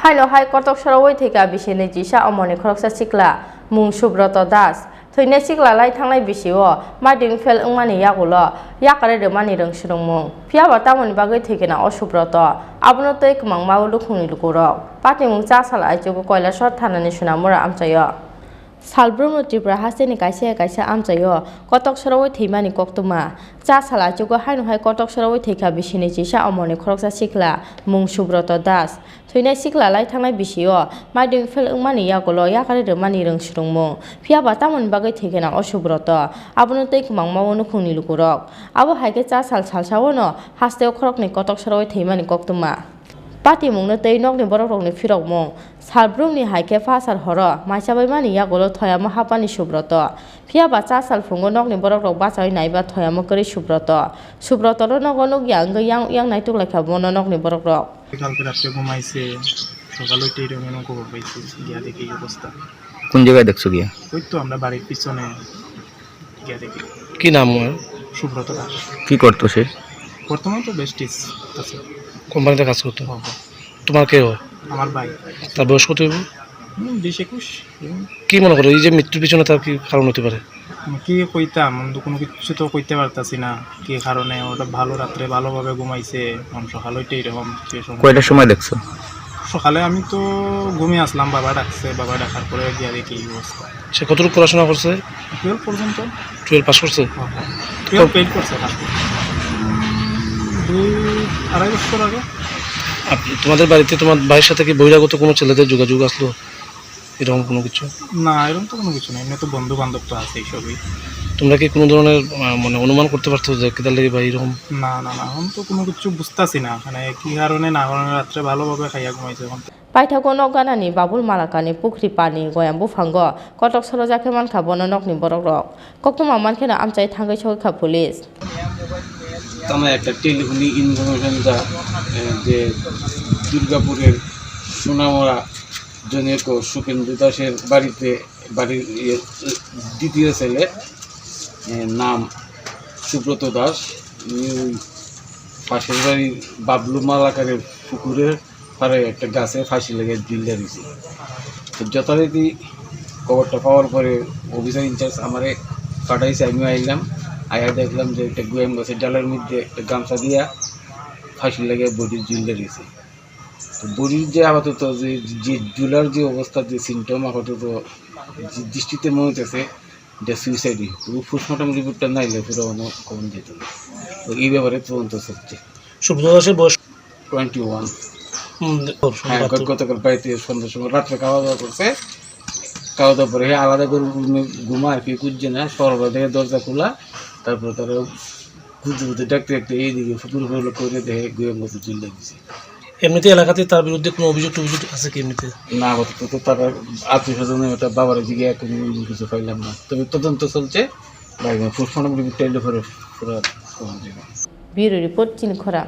Hailo hai kotok sarawai theka bisini jisa omoni khoroksa sikla mung Subroto Das thৈने sikla lai thanglai bisio mading fel ungmani yagulo yakare de mani rong surungmung phiaba tamoni bagai thekena o Subroto abono tei kmangma lukhungni lukurok patimung cha sal aijugo koila shot thanani sunamura amchayo Salbrumno Tripura haseni kaisa amchayo kotok sarawai theimani koktuma cha sal aijugo haino hai kotok sarawai theka bisini jisa omoni khoroksa sikla mung Subroto Das thৈने sikla lai thanglai bisio mading fel ungmani yagulo yakare de mani rong surungmung phiaba tamoni bagai thekena o Subroto abono tei kmangma lukhungni lukurok abo haike cha sal salsawono hasteo khorokni kotok sarawai theimani koktuma Patimungno tei nokni borokrokni phirokmung Salbrumni haike phasar horo maisabaimani yagulo thoyamo hapani Subroto phiaba cha sal phungo nokni borokrok bachai naiba thoyamo kori Subroto ro nogo nogya angga yang naituk lekha bono nokni borokrok কালকে রাত্রে ঘুমাইছে সকালে উঠে এরকম খবর পাইছি গিয়া দেখি এই অবস্থা কোন জায়গায় দেখছো গিয়া ওই তো আমরা বাড়ির পিছনে গিয়া দেখি কি নাম ওর সুব্রত দাস কি করতো সে বর্তমানে তো বেস্টিস আছে কোম্পানিতে কাজ করতো তোমার কে হয় আমার ভাই তার বয়স কত হবে 20-21 কি মনে করো এই যে মৃত্যুর পিছনে তার কি কারণ হতে পারে কি কইতাম তো কোনো কিছু তো কইতে পারতাছি না কি কারণে ওটা ভালো রাত্রে ভালোভাবে ঘুমাইছে সকালে উঠে এরকম কয়টার সময় দেখছো সকালে আমি তো ঘুমিয়ে আসলাম বাবা ডাকছে বাবা ডাকার পরে গিয়া দেখি এই অবস্থা সে কতটুকু পড়াশোনা করছে 12 পর্যন্ত 12 পাস করছে 12 পেইড করছে 2-2.5 বছর আগে তোমাদের বাড়িতে তোমার ভাইয়ের সাথে কি বহিরাগত কোনো ছেলেদের যোগাযোগ আসলো এরকম কোনো কিছু না এরকম তো কোনো কিছু নেই এমনি তো বন্ধু বান্ধব তো আছে সবই তোমরা কি কোনো ধরনের মানে অনুমান করতে পারছো যে কেদার লাগে বা এরকম না এখন তো কোনো কিছু বুঝতাছি না মানে কি কারণে না কারণে রাত্রে ভালোভাবে খাইয়া ঘুমাইছে এখন Paithago nokganani babul malakani pukri pani goyam buphango kotok sorojake mankha bono nokni borokrok koktuma mankhena amchai thangai chokha police আমার একটা টেলিফোনে ইনফরমেশন দা যে দুর্গাপুরের সোনামরা জনৈক সুকেন্দ্র দাসের বাড়ির দ্বিতীয় ছেলে নাম সুব্রত দাস পাশের বাড়ির বাবলু মালাকারের পুকুরের পারে একটা গাছে ফাঁসি লেগে ঝুলিয়ে দিয়েছে তো যথারীতি খবরটা পাওয়ার পরে অফিসার ইনচার্জ আমারে পাঠাইছে আমিও আইলাম আয়া দেখলাম যে একটা গোয়াম গাছের ডালের মধ্যে একটা গামছা দিয়া ফাঁসি লেগে বডির ঝুলিয়ে দিয়েছে তো বডির যে আপাতত যে ঝুলার যে অবস্থা যে সিমটম আপাতত দৃষ্টিতে মনে হইতেছে এটা সুইসাইডই পোস্টমর্টম রিপোর্টটা নাইলে পুরো কমন যেত না তো এই ব্যাপারে তদন্ত চলছে সুব্রত দাসের বয়স 21 হ্যাঁ গতকাল বাড়িতে সন্ধ্যার সময় রাত্রে খাওয়া দাওয়া করছে খাওয়া দাওয়া পরে আলাদা করে ঘুমা আর কি খুঁজছে না সরবা থেকে দরজা খোলা তারপরে তারা খুঁজতে ডাকতে এইদিকে ফুকুর করে দেখে গুয়ে মতো চলে দিচ্ছে এমনিতে এলাকাতে তার বিরুদ্ধে কোনো অভিযোগ আছে কি এমনিতে না আপাতত তো তারা আত্মীয় স্বজন ওটা বাবার দিকে এখন কিছু পাইলাম না তবে তদন্ত চলছে পোস্টমর্টম রিপোর্ট পুরো Bureau report Chinkhora